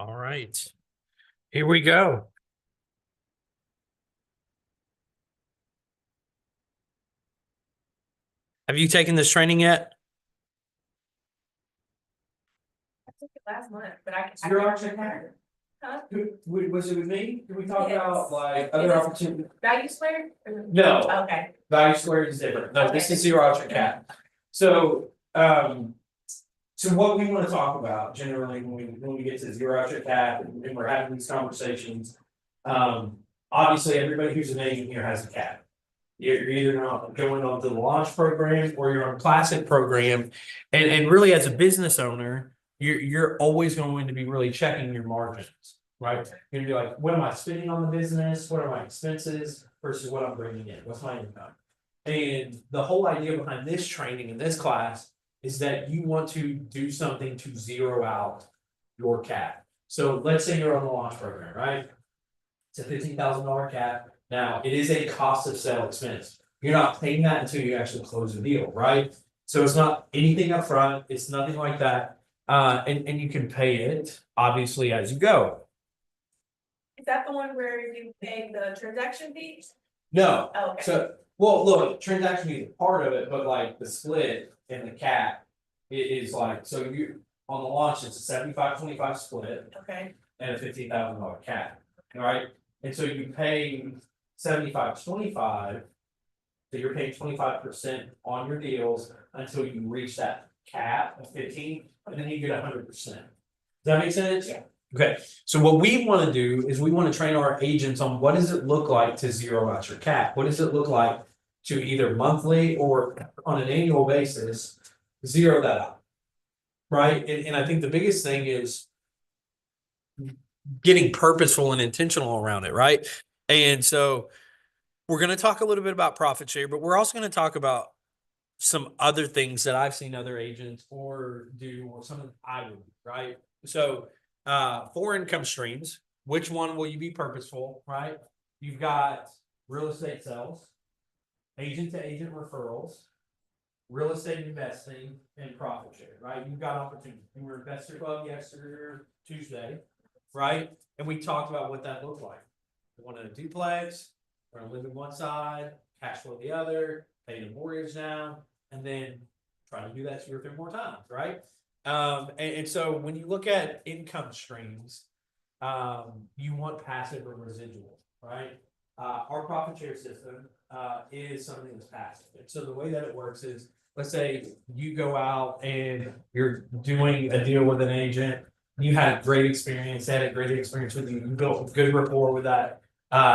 All right, here we go. Have you taken this training yet? I took it last month, but I. Zero option hacker? Huh? Was it with me? Did we talk Yes. about like It other is- opportunities? Value squared? No. Okay, Value squared is different. No, this Okay. is zero option cap. So, so what we wanna talk about generally when we get to zero option cap and we're having these conversations. Obviously, everybody who's an agent here has a cap. You're either not going on the launch program or you're on classic program. And really, as a business owner, you're always going to be really checking your margins, right? You're gonna be like, what am I spending on the business? What are my expenses versus what I'm bringing in? What's my income? And the whole idea behind this training in this class is that you want to do something to zero out your cap. So let's say you're on the launch program, right? It's a $15,000 cap. Now, it is a cost of sale expense. You're not paying that until you actually close the deal, right? So it's not anything upfront, it's nothing like that. And you can pay it obviously as you go. is that the one where you pay the transaction fees? No, Oh, okay, so, well, look, transaction fee is part of it, but like the split and the cap. Is like, so you, on the launch, it's a 75-25 split okay, and a $15,000 cap, alright? And so you pay 75-25. So you're paying 25% on your deals until you reach that cap of 15, and then you get 100%. Does that make sense? Yeah. Okay, so what we wanna do is we wanna train our agents on what does it look like to zero out your cap? What does it look like to either monthly or on an annual basis, zero that out? Right, and I think the biggest thing is getting purposeful and intentional around it, right? And so we're going to talk a little bit about profit share, but we're also going to talk about some other things that I've seen other agents or do, or something I would do, right? So, four income streams, which one will you be purposeful, right? You've got real estate sales, agent to agent referrals, real estate investing, and profit share, right? You've got opportunity. We were Investor Club yesterday, Tuesday, right? And we talked about what that looked like. We wanted a duplex, we're gonna live in one side, cash flow the other, pay the mortgage down, and then try to do that 2 or 3 more times, right? And so when you look at income streams, you want passive or residual, right? Our profit share system is something that's passive. And so the way that it works is, let's say you go out and you're doing a deal with an agent. You had a great experience, they had a great experience with you, you built a good rapport with that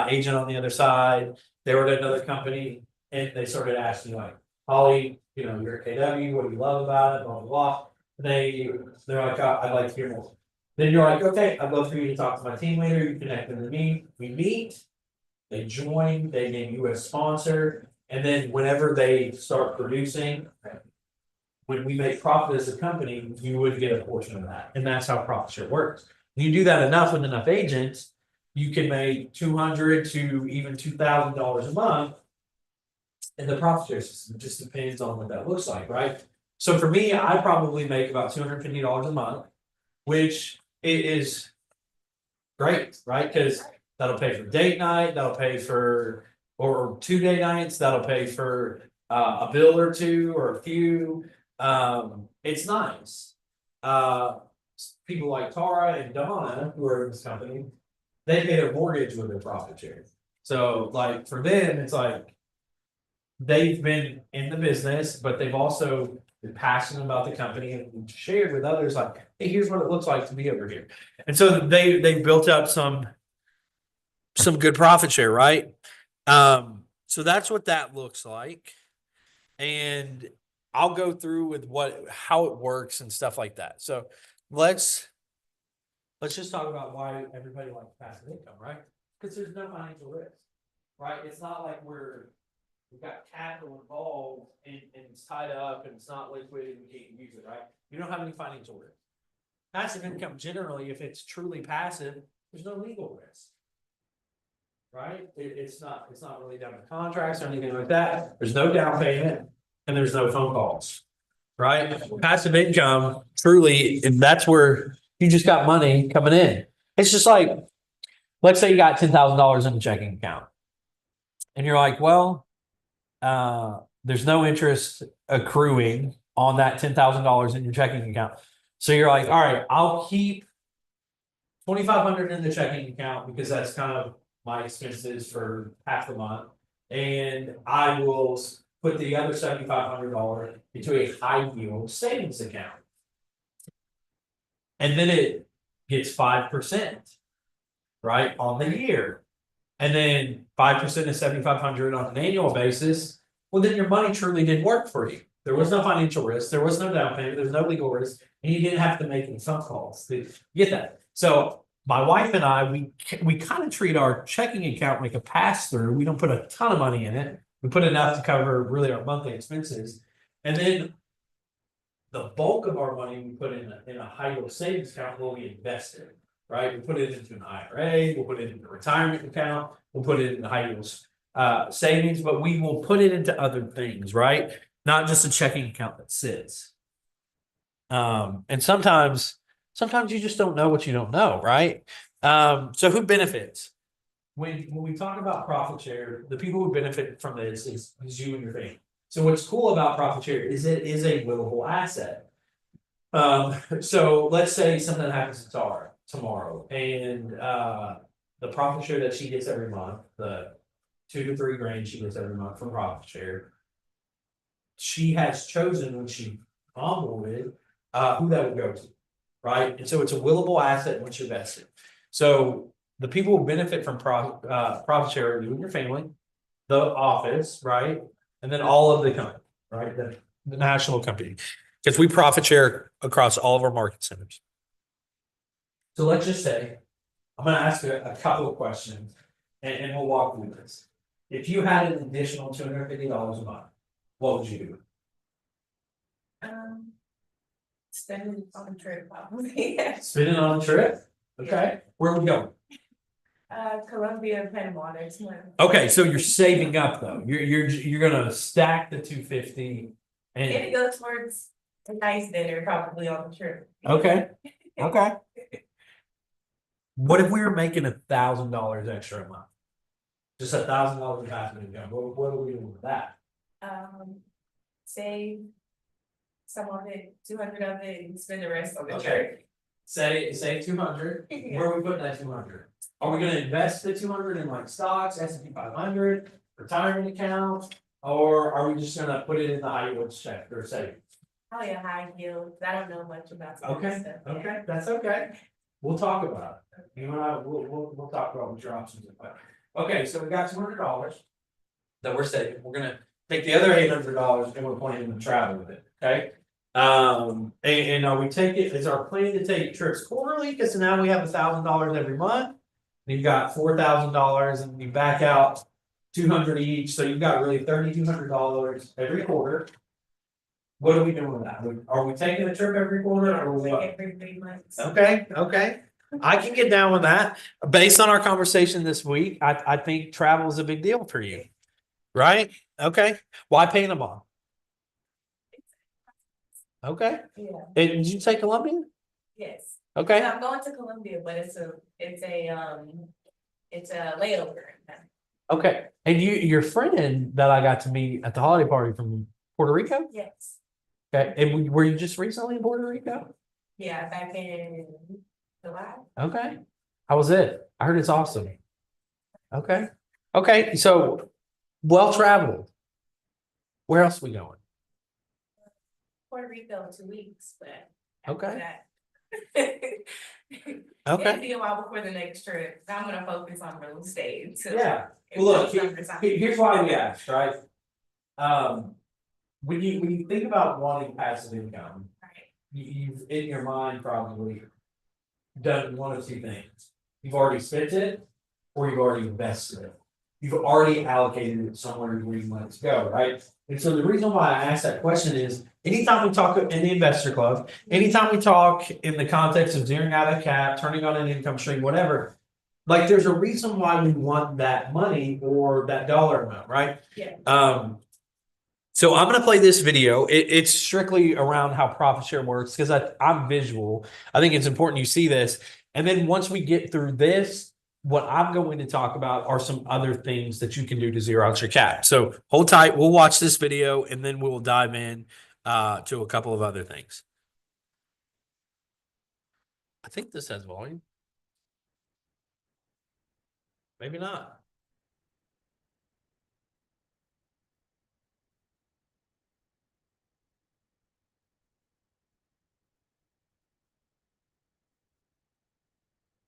agent on the other side. They were at another company and they started asking you like, Holly, you know, you're at KW, what do you love about it, blah, blah, blah. They're like, I'd like to hear more. Then you're like, okay, I'd love for you to talk to my team leader, you connect them to me, we meet. They join, they name you as sponsor, and then whenever they start producing. When we make profit as a company, you would get a portion of that, and that's how profit share works. When you do that enough with enough agents, you can make $200 to even $2,000 a month. And the profit share system just depends on what that looks like, right? So for me, I probably make about $250 a month, which is great, right? Because that'll pay for date night, that'll pay for, or 2 day nights, that'll pay for a bill or two or a few. It's nice. People like Tara and Donna, who are in this company, they pay their mortgage with their profit share. So like for them, it's like they've been in the business, but they've also been passionate about the company and shared with others like, hey, here's what it looks like to be over here. And so they built up some good profit share, right? So that's what that looks like. And I'll go through with how it works and stuff like that. So let's just talk about why everybody likes passive income, right? Because there's no financial risk, right? It's not like we've got capital involved and it's tied up and it's not liquid and we can't use it, right? You don't have any financial risk. Passive income, generally, if it's truly passive, there's no legal risk. Right? It's not really down to contracts or anything like that. There's no down payment and there's no phone calls. Right? Passive income, truly, and that's where You just got money coming in. It's just like, let's say you got $10,000 in the checking account. And you're like, well, there's no interest accruing on that $10,000 in your checking account. So you're like, all right, I'll keep 2,500 in the checking account because that's kind of my expenses for half the month. And I will put the other $7,500 into a high yield savings account. And then it gets 5%, right, on the year. And then 5% of 7,500 on an annual basis. Well, then your money truly didn't work for you. There was no financial risk, there was no down payment, there's no legal risk, and you didn't have to make any phone calls to get that. So my wife and I, we kind of treat our checking account like a pass through. We don't put a ton of money in it. We put enough to cover really our monthly expenses. And then the bulk of our money we put in a high yield savings account where we invest it, right? We put it into an IRA, we'll put it into a retirement account, we'll put it in high yield savings, but we will put it into other things, right? Not just a checking account that sits. And sometimes you just don't know what you don't know, right? So who benefits? When we talk about profit share, the people who benefit from this is you and your family. So what's cool about profit share is it is a willable asset. So let's say something happens to Tara tomorrow and the profit share that she gets every month, the 2 to 3 grand she gets every month from profit share, she has chosen when she onboarded who that would go to, right? And so it's a willable asset once you're vested. So the people who benefit from profit share are you and your family, the office, right? And then all of the company, right? The national company. Because we profit share across all of our market centers. So let's just say, I'm gonna ask a couple of questions and we'll walk through this. If you had an additional $250 a month, what would you do? Spend it on a trip, probably. Spend it on a trip? Okay, where are we going? Colombia, Panama, there's one. Okay, so you're saving up though. You're gonna stack the 250 Maybe and go towards a nice dinner, probably on the trip. okay. Okay. What if we were making $1,000 extra a month? Just $1,000 of passive income. What are we doing with that? Save some of it, 200 of it, and spend the rest on the Okay. trip. Say 200. Where are we putting that 200? Are we gonna invest the 200 in like stocks, S&P 500, retirement account? Or are we just gonna put it in the high yield check or savings? Probably a high yield, 'cause I don't know much about. some of Okay, this stuff. okay, that's okay. We'll talk about it. You and I, we'll talk about what your options are. Okay, so we got $200 that we're saving. We're gonna take the other $800 and we're planning to travel with it, okay? And are we taking, is our plan to take trips quarterly? Cause now we have $1,000 every month. You've got $4,000 and you back out 200 each, so you've got really $3,200 every quarter. What are we doing with that? Are we taking a trip every quarter or are we? Like every 3 months. Okay, okay. I can get down with that. Based on our conversation this week, I think travel is a big deal for you. Right? Okay. Why Panama? Okay. Yeah, And did you say Colombia? yes. Okay. I'm going to Colombia, but it's a layover. Okay. And your friend that I got to meet at the holiday party from Puerto Rico? Yes, Okay. And were you just recently in Puerto Rico? yeah, back in July. Okay. How was it? I heard it's awesome. Okay. Okay. So well traveled. Where else we going? Puerto Rico 2 weeks, but. Okay. Okay. Okay. It'll be a while before the next trip. I'm gonna focus on real estate. until- Yeah. until Well, look, summertime. here's why we asked, right? When you think about wanting passive income, Right. you've in your mind probably done one of two things. You've already spent it, or you've already invested it. You've already allocated it somewhere where you want it to go, right? And so the reason why I asked that question is, anytime we talk in the investor club, anytime we talk in the context of zeroing out a cap, turning on an income stream, whatever. Like, there's a reason why we want that money or that dollar amount, right? Yeah. So I'm gonna play this video. It's strictly around how profit share works because I'm visual. I think it's important you see this. And then once we get through this, what I'm going to talk about are some other things that you can do to zero out your cap. So hold tight. We'll watch this video and then we'll dive in to a couple of other things. I think this has volume. Maybe not.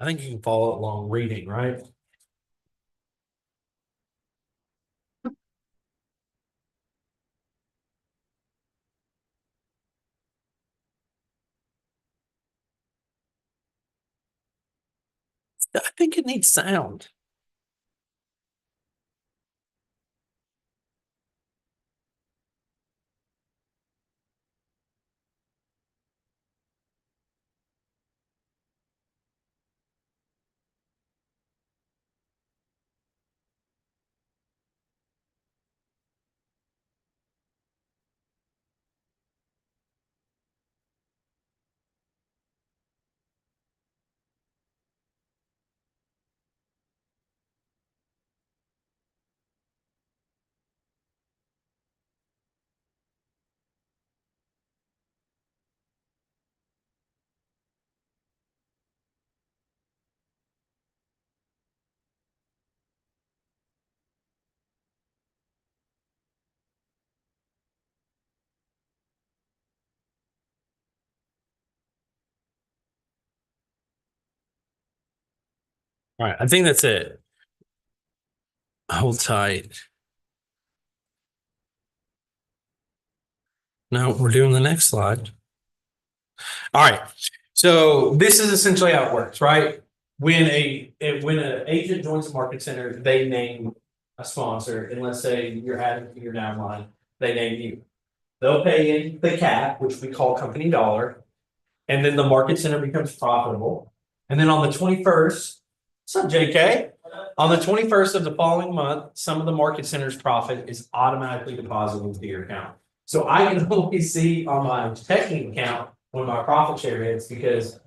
I think you can follow along reading, right? I think it needs sound. All right, I think that's it. Hold tight. No, we're doing the next slide. All right. So this is essentially how it works, right? When an agent joins a market center, they name a sponsor, and let's say you're adding to your downline, they name you. They'll pay in the cap, which we call company dollar, and then the market center becomes profitable. And then on the 21st, what's up, JK? On the 21st of the following month, some of the market center's profit is automatically deposited into your account. So I can only see on my checking account when my profit share hits because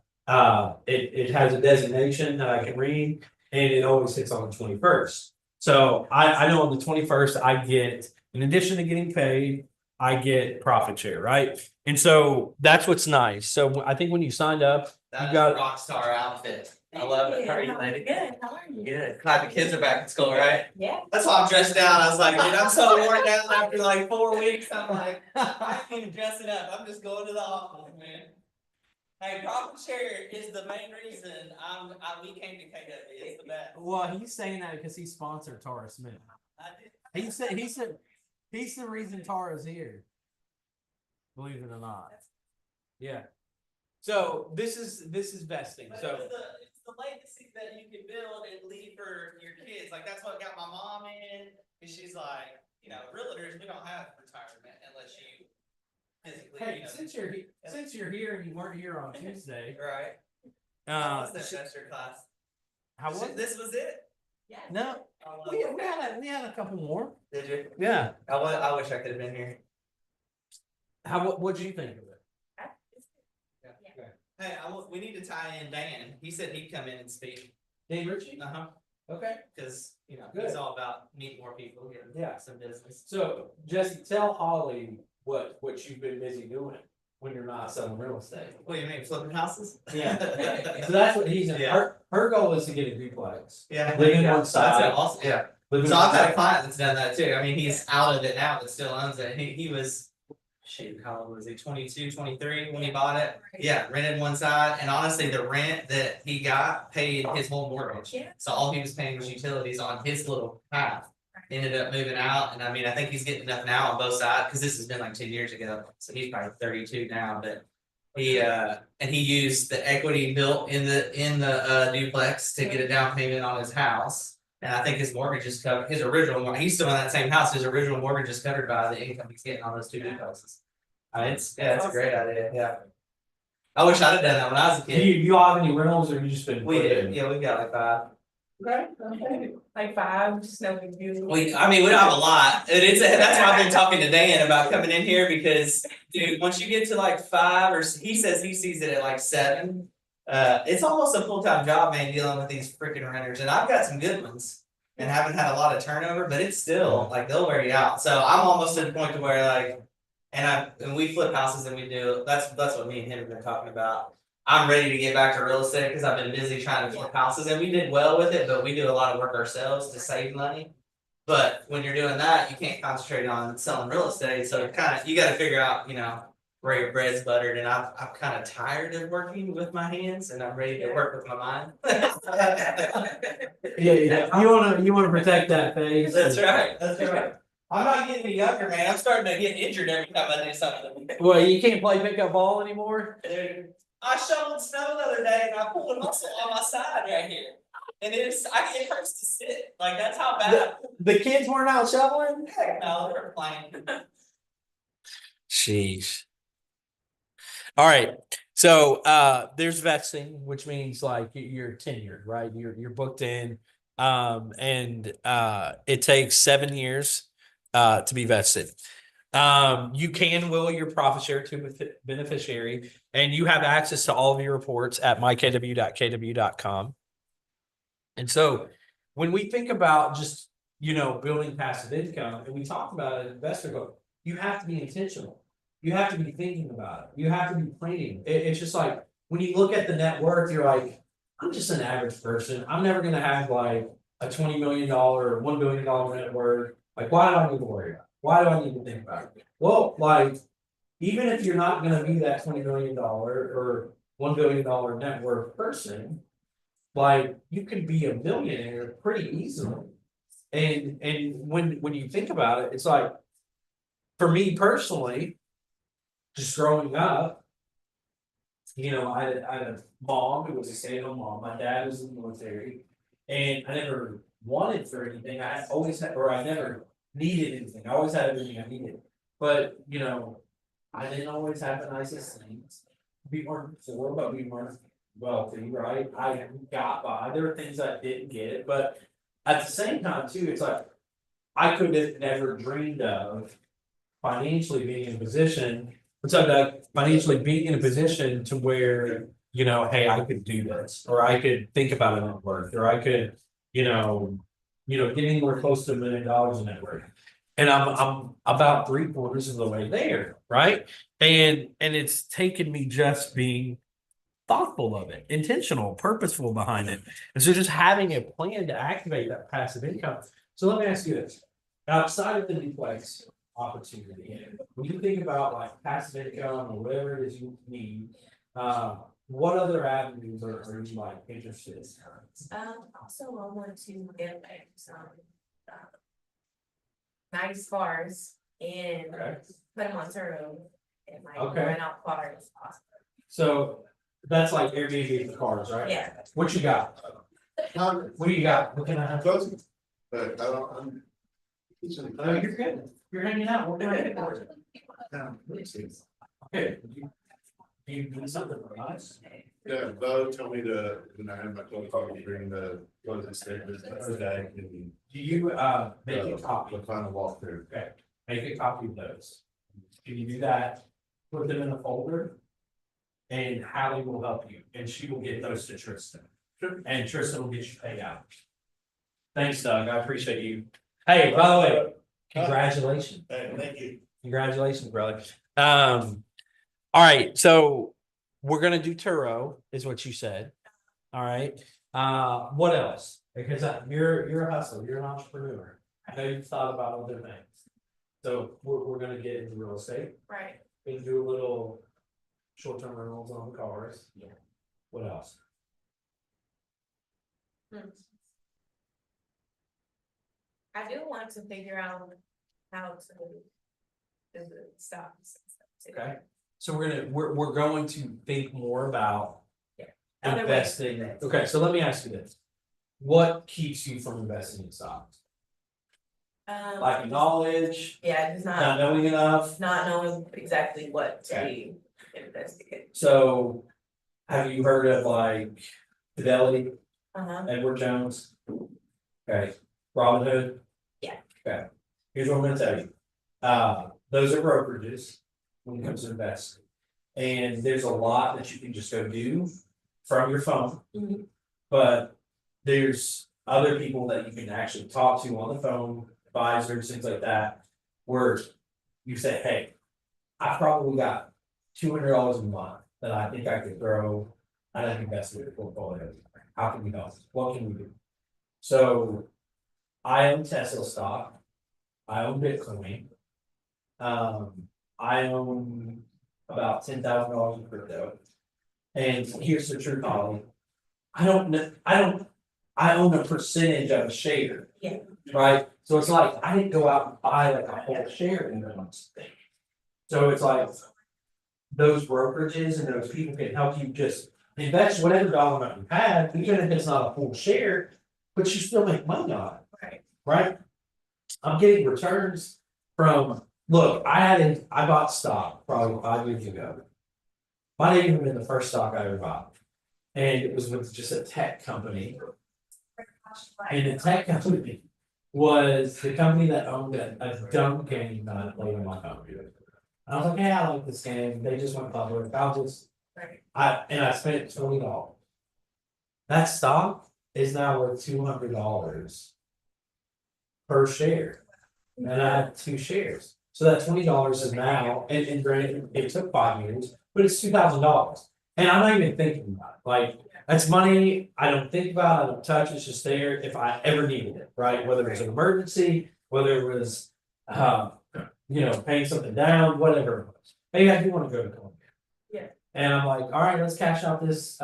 it has a designation that I can read and it always hits on the 21st. So I know on the 21st I get, in addition to getting paid, I get profit share, right? And so that's what's nice. So I think when you signed up, That you got is a rock star outfit. I love it. How are you, lady? Good, how are you? Good. Glad the kids are back in school, right? Yeah. That's why I'm dressed down. I was like, dude, I'm so worn down after like 4 weeks. I'm like, I ain't even dressing up. I'm just going to the office, man. Hey, profit share is the main reason we came to KW. It's the best. Well, he's saying that because he sponsored Tara Smith. I did. He's the reason Tara's here. Believe it or not. Yeah. So this is vesting. But So it's the legacy that you can build and leave for your kids. Like that's what got my mom in. And she's like, you know, realtors, we don't have retirement unless you physically. hey, You know, since you're here and you weren't here on Tuesday, right. How was the sh- semester class? how was it? This was it? Yeah. No, we had a couple more. Did you? Yeah. I wish I could have been here. What'd you think of it? Hey, we need to tie in Dan. He said he'd come in and speak. Dave Ritchie? Uh-huh. Okay. Cause, you know, Good. he's all about meeting more people, getting Yeah. some business. So Jesse, tell Holly what you've been busy doing when you're not selling real estate. What do you mean, flipping houses? Yeah. So that's what he's in. Yeah. Her goal is to get a duplex. Yeah. Living yeah. on side. That's awesome, yeah. Living So on I've had a side. client that's done that too. I mean, he's out of it now, but still owns it. He was, shoot, how old was he? 22, 23 when he bought it? Yeah, rented one side, and honestly, the rent that he got paid his whole mortgage. Yeah. So all he was paying was utilities on his little half. Ended up moving out, and I mean, I think he's getting enough now on both sides, cause this has been like 10 years ago, so he's probably 32 now, but. And he used the equity built in the duplex to get a down payment on his house. And I think his mortgage is covered, his original, he's still in that same house, his original mortgage is covered by the income he's getting on those two duplexes. It's a great idea, yeah. I wish I'd have done that when I was a Do kid. you all have any rentals or you just been? We put did, in? yeah, we got like 5. Like 5, just no big deal. We don't have a lot, and that's why I've been talking to Dan about coming in here, because, dude, once you get to like 5, or he says he sees it at like 7. It's almost a full-time job, man, dealing with these freaking renters, and I've got some good ones. And haven't had a lot of turnover, but it's still, like, they'll wear you out, so I'm almost at the point to where like. And we flip houses and we do, that's what me and him have been talking about. I'm ready to get back to real estate because I've been busy trying to flip houses, and we did well with it, but we do a lot of work ourselves to save money. But when you're doing that, you can't concentrate on selling real estate, so you gotta figure out, where your bread's buttered, and I'm kind of tired of working with my hands, and I'm ready to work with my mind. Yeah, you wanna protect that face. That's right. I'm not getting any younger, man, I'm starting to get injured every time I do something. Well, you can't play pickup ball anymore? Dude, I shoveled snow the other day and I pulled a muscle on my side right here. And it hurts to sit, like, that's how bad. The kids weren't out shoveling? Heck no, they were playing. Sheesh. All right, so there's vesting, which means like you're tenured, right? You're booked in, and it takes 7 years to be vested. You can will your profit share to a beneficiary, and you have access to all of your reports at mykw.kw.com. And so when we think about just, building passive income, and we talk about it, investor goal, you have to be intentional. You have to be thinking about it. You have to be planning. It's just like, when you look at the net worth, you're like, I'm just an average person. I'm never gonna have like a $20 million or $1 billion net worth. Like, why do I need to worry about it? Why do I need to think about it? Well, like, even if you're not gonna be that $20 million or $1 billion net worth person, like, you can be a millionaire pretty easily. And when you think about it, it's like, for me personally, just growing up, I had a mom who was a stay-at-home mom. My dad was in the military, and I never wanted for anything. I never needed anything. I always had everything I needed. But, I didn't always have the nicest things. We weren't poor, but we weren't wealthy, right? I got by. There were things I didn't get, but at the same time too, it's like, I could have never dreamed of financially being in a position. It's like financially being in a position to where, hey, I could do this, or I could think about a net worth, or I could, get anywhere close to $1 million in net worth. And I'm about 3/4 of the way there, right? And it's taken me just being thoughtful of it, intentional, purposeful behind it. And so just having a plan to activate that passive income. So let me ask you this. Outside of the duplex opportunity, when you think about like passive income or whatever it is you need, what other avenues are you like interested in? Also I want to get like some nice cars and Okay. put them on Turo and like Okay. rent out cars. So that's like Airbnb for cars, right? Yeah. What you got? What do you got? What can I have? But I don't, Oh, you're good. You're hanging out. What can I get for you? Okay. You do something for us? yeah, Bo told me to, when I had my phone call, to bring the closing statements today and. Do you make a copy? The final walkthrough. Okay, make a copy of those. Can you do that? Put them in a folder. And Hallie will help you, and she will get those to Tristan. And Tristan will get you paid out. Thanks, Doug. I appreciate you. Hey, by the way, congratulations. Hey, thank you. Congratulations, brother. All right, so we're gonna do Turo, is what you said. All right, what else? Because you're a hustler, you're an entrepreneur. I know you've thought about other things. So we're gonna get into real estate. Right. We can do a little short-term rentals on the cars. Yeah. What else? I do want to figure out how to do the stocks and stuff too. Okay, so we're going to think more about. Yeah. Other ways to do Investing, this. okay, so let me ask you this. What keeps you from investing in stocks? Like knowledge, Yeah, it's not not knowing enough, knowing exactly what to Okay. be investigating. so. Have you heard of like Fidelity? Edward Jones. Okay, Robinhood. Yeah. Okay, here's what I'm gonna tell you. Those are brokerages when it comes to investing. And there's a lot that you can just go do from your phone. Mhm. But there's other people that you can actually talk to on the phone, advisors, things like that. Where you say, hey, I probably got $200 a month that I think I could throw. I don't invest in a portfolio. How can we help? What can we do? So I own Tesla stock. I own Bitcoin. I own about $10,000 in crypto. And here's the truth, Ollie. I own a percentage of a share. Yeah. Right? So it's like, I didn't go out and buy like a whole share in one thing. So it's like. Those brokerages and those people can help you just invest whatever dollar amount you have, even if it's not a full share, but you still make money on it. Right. Right? I'm getting returns from, look, I bought stock probably 5 years ago. Might have even been the first stock I ever bought. And it was with just a tech company. And the tech company was the company that owned a dumb game that I played on my computer. I was like, hey, I like this game, they just went public, Right. I spent $20. That stock is now worth $200 per share. And I have 2 shares, so that $20 is now, and granted, it took 5 years, but it's $2,000. And I'm not even thinking about it, like, that's money I don't think about, I don't touch, it's just there if I ever needed it, right? Whether it's an emergency, whether it was, paying something down, whatever it was. Maybe I do wanna go to Columbia. Yeah. And I'm like, alright, let's cash out this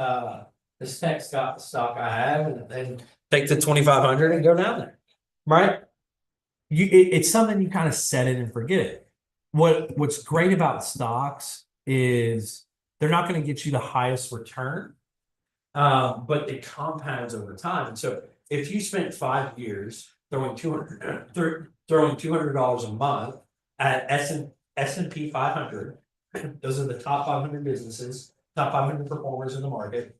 tech stock I have and take the 2,500 and go down there. Right? It's something you kind of set it and forget it. What's great about stocks is they're not gonna get you the highest return. But it compounds over time. And so if you spent 5 years throwing $200 a month at S&P 500, those are the top 500 businesses, top 500 performers in the market.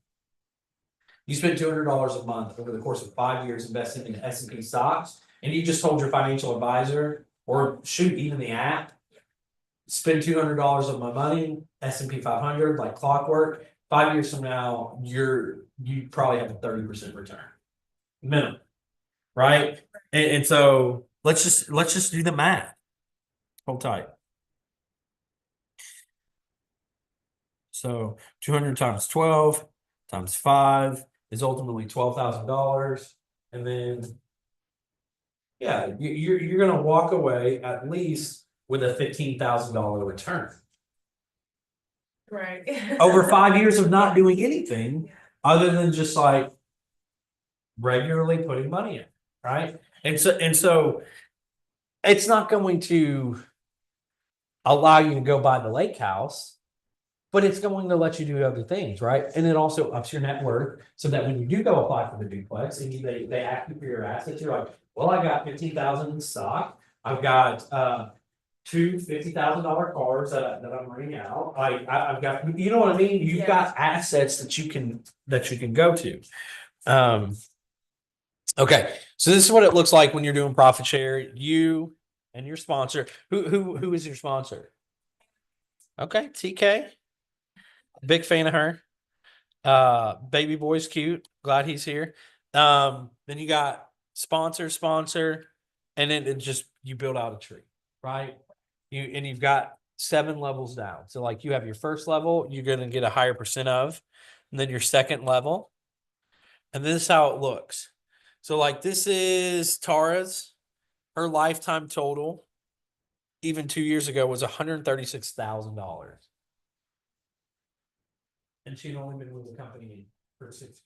You spend $200 a month over the course of 5 years investing in S&P stocks, and you just told your financial advisor, or shoot, even the app, spend $200 of my money, S&P 500, like clockwork. 5 years from now, you probably have a 30% return, minimum, right? And so let's just do the math. Hold tight. So 200 times 12 times 5 is ultimately $12,000, and then yeah, you're gonna walk away at least with a $15,000 return Right. over 5 years of not doing anything other than just like regularly putting money in, right? And so it's not going to allow you to go buy the lake house, but it's going to let you do other things, right? And it also ups your net worth so that when you do go apply for the duplex and they ask you for your assets, you're like, well, I got 15,000 in stock. I've got two $50,000 cars that I'm renting out. I've got, you know what I mean? You've got assets that you can go to. Okay, so this is what it looks like when you're doing profit share. You and your sponsor. Who is your sponsor? Okay, TK. Big fan of her. Baby boy's cute. Glad he's here. Then you got sponsor, and then it just you build out a tree, right? You've got 7 levels down. So like you have your first level, you're gonna get a higher percent of, and then your second level, and this is how it looks. So like this is Tara's, her lifetime total, even 2 years ago, was $136,000. And she'd only been with the company for 6 years.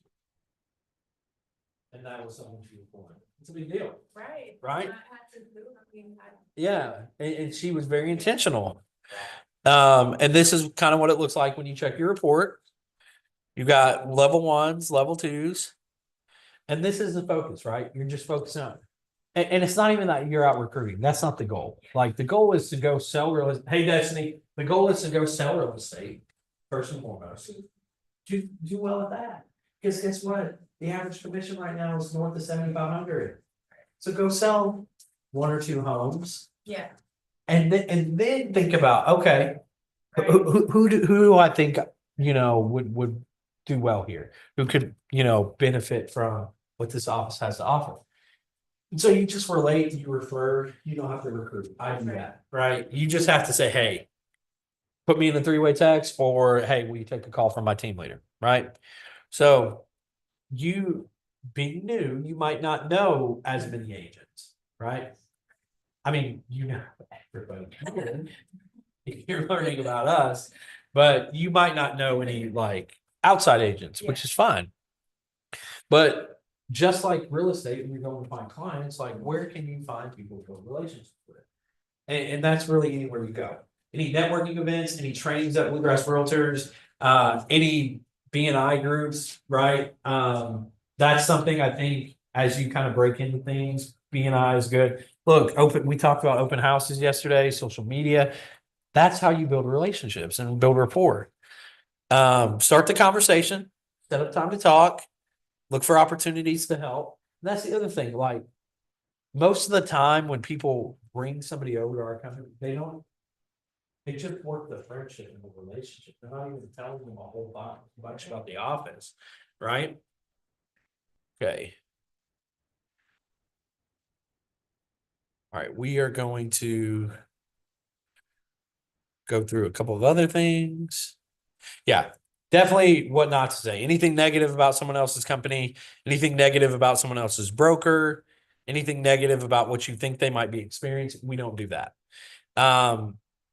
And that was something she was born. It's a big deal. Right. Right? I had to do, I mean, Yeah, and she was very intentional. And this is kind of what it looks like when you check your report. You got level 1s, level 2s. And this is the focus, right? You're just focusing on. And it's not even that you're out recruiting. That's not the goal. Like the goal is to go sell real estate. Hey, Destiny, the goal is to go sell real estate, first and foremost. Do well at that. Because guess what? The average commission right now is north of 7,500. So go sell one or two homes Yeah, and then think about, okay, right. who do I think, would do well here? Who could, benefit from what this office has to offer? And so you just relate, you refer, you don't have to recruit. I do that, right? You just have to say, hey, put me in a three-way text, or hey, will you take a call from my team leader, right? So you being new, you might not know as many agents, right? I mean, everybody can. You're learning about us, but you might not know any like outside agents, which is fine. But just like real estate, when you're going to find clients, like where can you find people to build relationships with? And that's really anywhere you go. Any networking events, any trainings at Bluegrass Realtors, any BNI groups, right? That's something I think as you kind of break into things, BNI is good. Look, we talked about open houses yesterday, social media. That's how you build relationships and build rapport. Start the conversation, set up time to talk, look for opportunities to help. And that's the other thing. Like most of the time when people bring somebody over to our company, they just work the friendship and the relationship. They're not even telling them a whole bunch about the office, right? Okay. All right, we are going to go through a couple of other things. Yeah, definitely what not to say. Anything negative about someone else's company, anything negative about someone else's broker, anything negative about what you think they might be experiencing, we don't do that.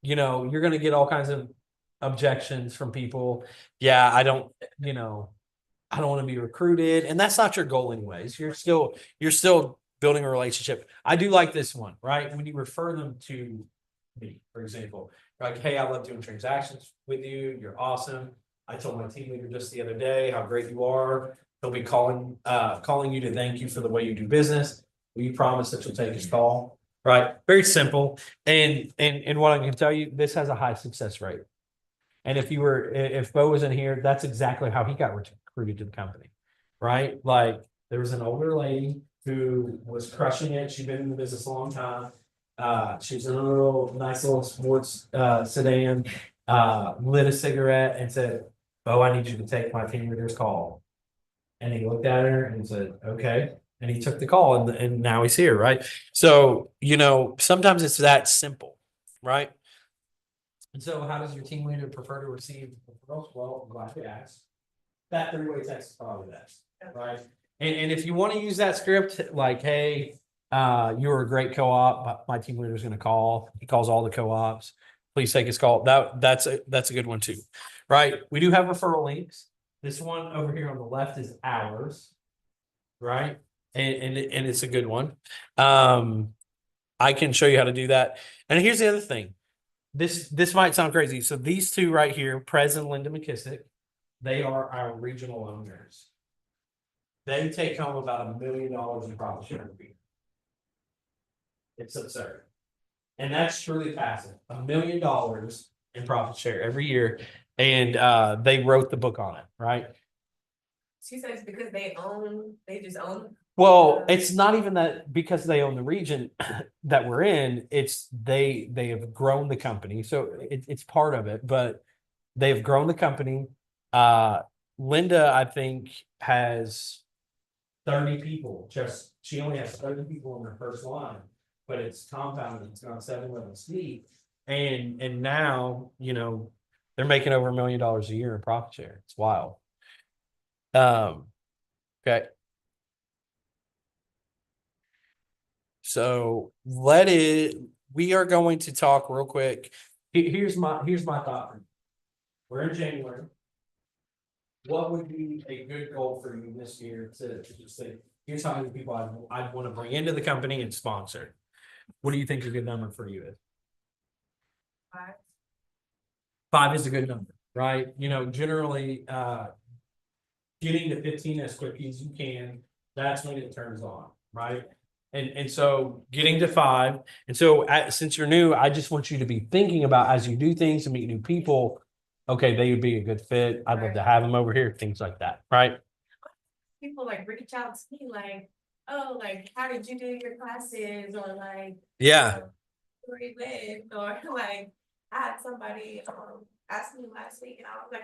You're going to get all kinds of objections from people. Yeah, I don't want to be recruited, and that's not your goal anyways. You're still building a relationship. I do like this one, right? When you refer them to me, for example, like, hey, I love doing transactions with you. You're awesome. I told my team leader just the other day how great you are. He'll be calling you to thank you for the way you do business. Will you promise that you'll take his call? Right. Very simple. And what I can tell you, this has a high success rate. And if Bo was in here, that's exactly how he got recruited to the company. Right. Like there was an older lady who was crushing it. She'd been in the business a long time. She was in a nice little sports sedan, lit a cigarette and said, "Oh, I need you to take my team leader's call." And he looked at her and said, "Okay." And he took the call and now he's here, right? So, sometimes it's that simple, right? And so how does your team leader prefer to receive referrals? Well, I'm glad you asked. That three-way text is probably best, right? And if you want to use that script, like, hey, you're a great co-op. My team leader is going to call. He calls all the co-ops. Please take his call. That's a good one too, right? We do have referral links. This one over here on the left is ours, right? And it's a good one. I can show you how to do that. And here's the other thing. This might sound crazy. So these two right here, Prez and Linda McKissick, they are our regional owners. They take home about $1 million in profit sharing fee. It's absurd. And that's truly passive. $1 million in profit share every year. And they wrote the book on it, right? She says because they just own. Well, it's not even that because they own the region that we're in, it's they have grown the company. So it's part of it, but they've grown the company. Linda, I think, has 30 people. She only has 30 people in her first line, but it's compounded. It's gone 7 levels deep. And now, they're making over $1 million a year in profit share. It's wild. Okay. So we are going to talk real quick. Here's my thought. We're in January. What would be a good goal for you this year to just say, here's how many people I'd want to bring into the company and sponsor? What do you think a good number for you is? 5. 5 is a good number, right? Generally, getting to 15 as quick as you can, that's when it turns on, right? And so getting to 5. And so since you're new, I just want you to be thinking about as you do things and meet new people, okay, they would be a good fit. I'd love to have them over here, things like that, right? people like reach out to me like, oh, like, how did you do your classes, or like, Yeah. who are you with, or like, I had somebody, ask me last week, and I was like,